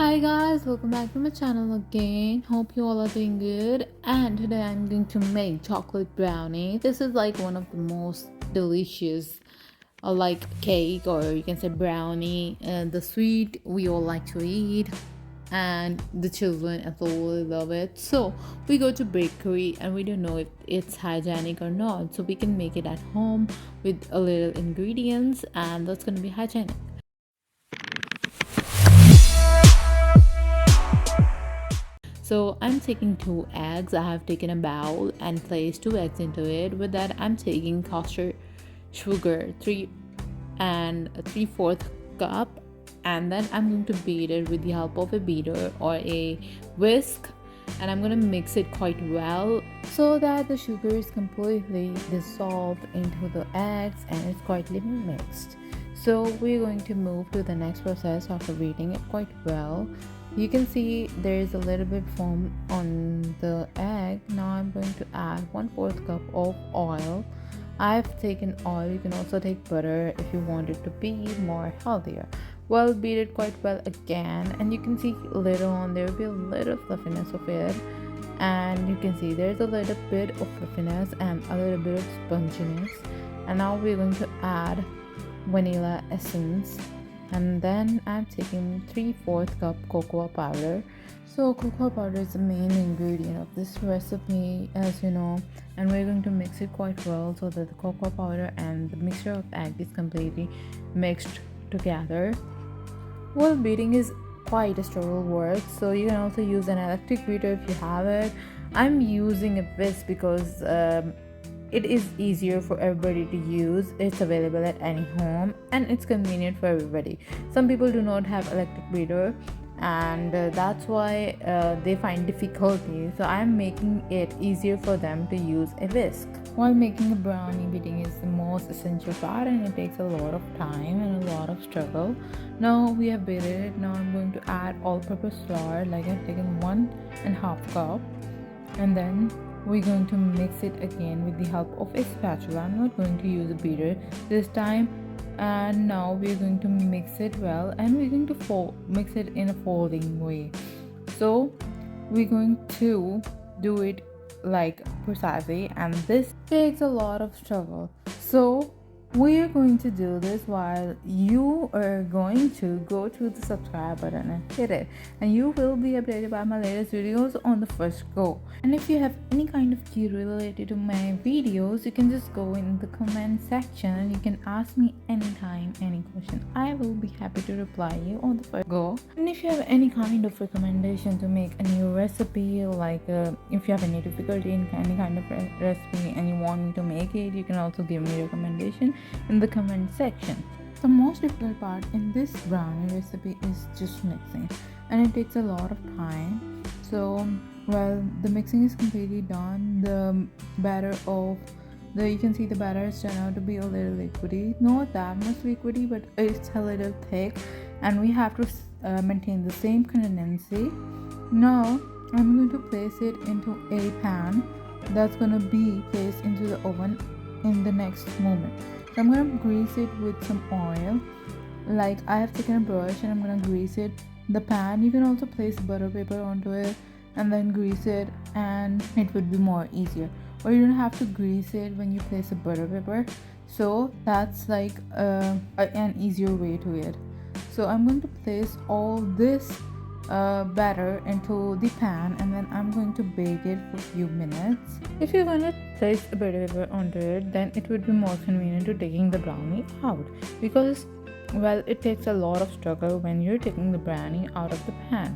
Hi guys, welcome back to my channel again. Hope you all are doing good. And today I'm going to make chocolate brownie. This is like one of the most delicious, like cake or you can say brownie. And the sweet we all like to eat, and the children absolutely love it. So we go to bakery and we don't know if it's hygienic or not. So we can make it at home with a little ingredients, and that's gonna be hygienic. So I'm taking 2 eggs. I have taken a bowl and placed 2 eggs into it. With that, I'm taking caster sugar, 3 and 3/4 cup, and then I'm going to beat it with the help of a beater or a whisk, and I'm gonna mix it quite well so that the sugar is completely dissolved into the eggs and it's quite mixed. So we're going to move to the next process after beating it quite well. You can see there is a little bit foam on the egg. Now I'm going to add 1/4 cup of oil. I've taken oil. You can also take butter if you want it to be more healthier. Well, beat it quite well again, and you can see later on there will be a little fluffiness of it, and you can see there's a little bit of fluffiness and a little bit of sponginess. And now we're going to add vanilla essence, and then I'm taking 3/4 cup cocoa powder. So cocoa powder is the main ingredient of this recipe, as you know, and we're going to mix it quite well so that the cocoa powder and the mixture of egg is completely mixed together. Well, beating is quite a struggle work, so you can also use an electric beater if you have it. I'm using a whisk because it is easier for everybody to use. It's available at any home and it's convenient for everybody. Some people do not have electric beater, and that's why they find difficulty, so I'm making it easier for them to use a whisk. While making a brownie, beating is the most essential part and it takes a lot of time and a lot of struggle. Now we have beaten it. Now I'm going to add all-purpose flour. Like I've taken 1.5 cup, and then we're going to mix it again with the help of a spatula. I'm not going to use a beater this time. And now we're going to mix it well, and we're going to mix it in a folding way. So we're going to do it like precisely, and this takes a lot of struggle. So we are going to do this while you are going to go to the subscribe button and hit it, and you will be updated by my latest videos on the first go. And if you have any kind of query related to my videos, you can just go in the comment section and you can ask me anytime any question. I will be happy to reply you on the first go. And if you have any kind of recommendation to make a new recipe, like if you have any difficulty in any kind of recipe and you want me to make it, you can also give me recommendation in the comment section. The most difficult part in this brownie recipe is just mixing, and it takes a lot of time. So well, the mixing is completely done. The batter of the you can see the batter has turned out to be a little liquidy, not that much liquidy, but it's a little thick, and we have to maintain the same consistency. Now I'm going to place it into a pan that's going to be placed into the oven in the next moment. So I'm going to grease it with some oil. Like I have taken a brush and I'm going to grease it. The pan, you can also place butter paper onto it and then grease it, and it would be more easier. Or you don't have to grease it when you place a butter paper. So that's like an easier way to it. So I'm going to place all this batter into the pan, and then I'm going to bake it for a few minutes. If you're going to place a butter paper onto it, then it would be more convenient to taking the brownie out, because well, it takes a lot of struggle when you're taking the brownie out of the pan.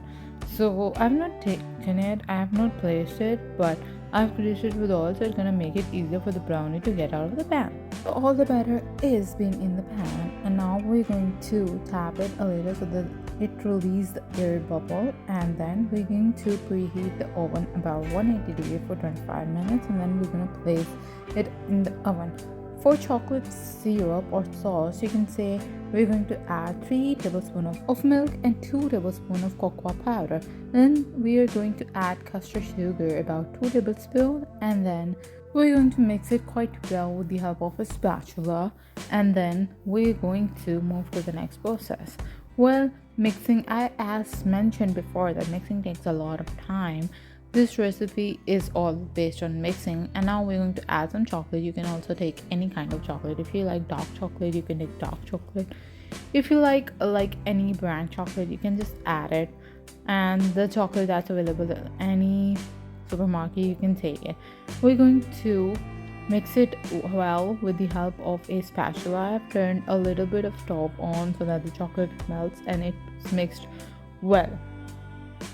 So I've not taken it, I have not placed it, but I've greased it with oil, so it's gonna make it easier for the brownie to get out of the pan. So all the batter is being in the pan, and now we're going to tap it a little so that it releases the air bubble, and then we're going to preheat the oven about 180 degrees for 25 minutes, and then we're gonna place it in the oven. For chocolate syrup or sauce, you can say we're going to add 3 tablespoons of milk and 2 tablespoons of cocoa powder. Then we are going to add custard sugar, about 2 tablespoons, and then we're going to mix it quite well with the help of a spatula, and then we're going to move to the next process. Well, Mixing, I as mentioned before, that mixing takes a lot of time. This recipe is all based on mixing, and now we're going to add some chocolate. You can also take any kind of chocolate. If you like dark chocolate, you can take dark chocolate. If you like any brand chocolate, you can just add it. And the chocolate that's available at any supermarket, you can take it. We're going to mix it well with the help of a spatula. I've turned a little bit of top on so that the chocolate melts and it's mixed well.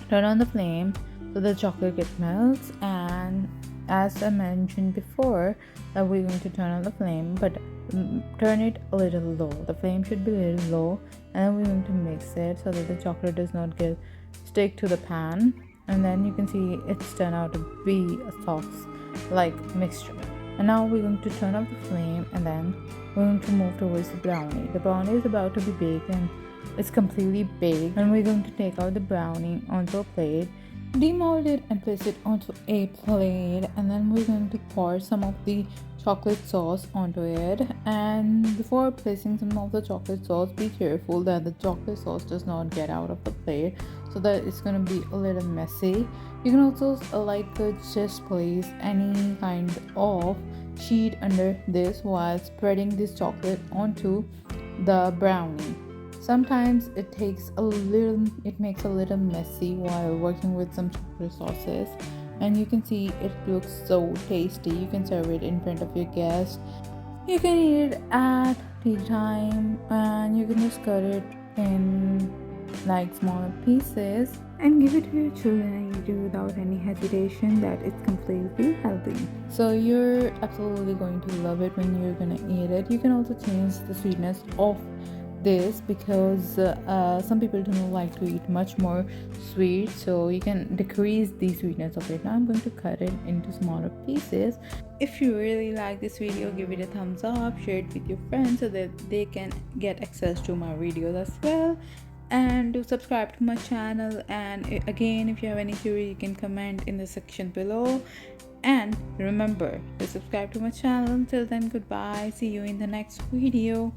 Turn on the flame so the chocolate gets melts, and as I mentioned before, that we're going to turn on the flame, but turn it a little low. The flame should be a little low, and then we're going to mix it so that the chocolate does not get stick to the pan. And then you can see it's turned out to be a sauce like mixture. And now we're going to turn off the flame, and then we're going to move towards the brownie. The brownie is about to be baked and it's completely baked, and we're going to take out the brownie onto a plate, demold it and place it onto a plate, and then we're going to pour some of the chocolate sauce onto it. And before placing some of the chocolate sauce, be careful that the chocolate sauce does not get out of the plate, so that it's going to be a little messy. You can also just place any kind of sheet under this while spreading this chocolate onto the brownie. Sometimes it makes a little messy while working with some chocolate sauces, and you can see it looks so tasty. You can serve it in front of your guests. You can eat it at tea time, and you can just cut it in like smaller pieces and give it to your children and eat it without any hesitation, that it's completely healthy. So you're absolutely going to love it when you're gonna eat it. You can also change the sweetness of this because some people do not like to eat much more sweet, so you can decrease the sweetness of it. Now I'm going to cut it into smaller pieces. If you really like this video, give it a thumbs up, share it with your friends so that they can get access to my videos as well, and do subscribe to my channel. And again, if you have any query, you can comment in the section below, and remember to subscribe to my channel. Until then, goodbye, see you in the next video.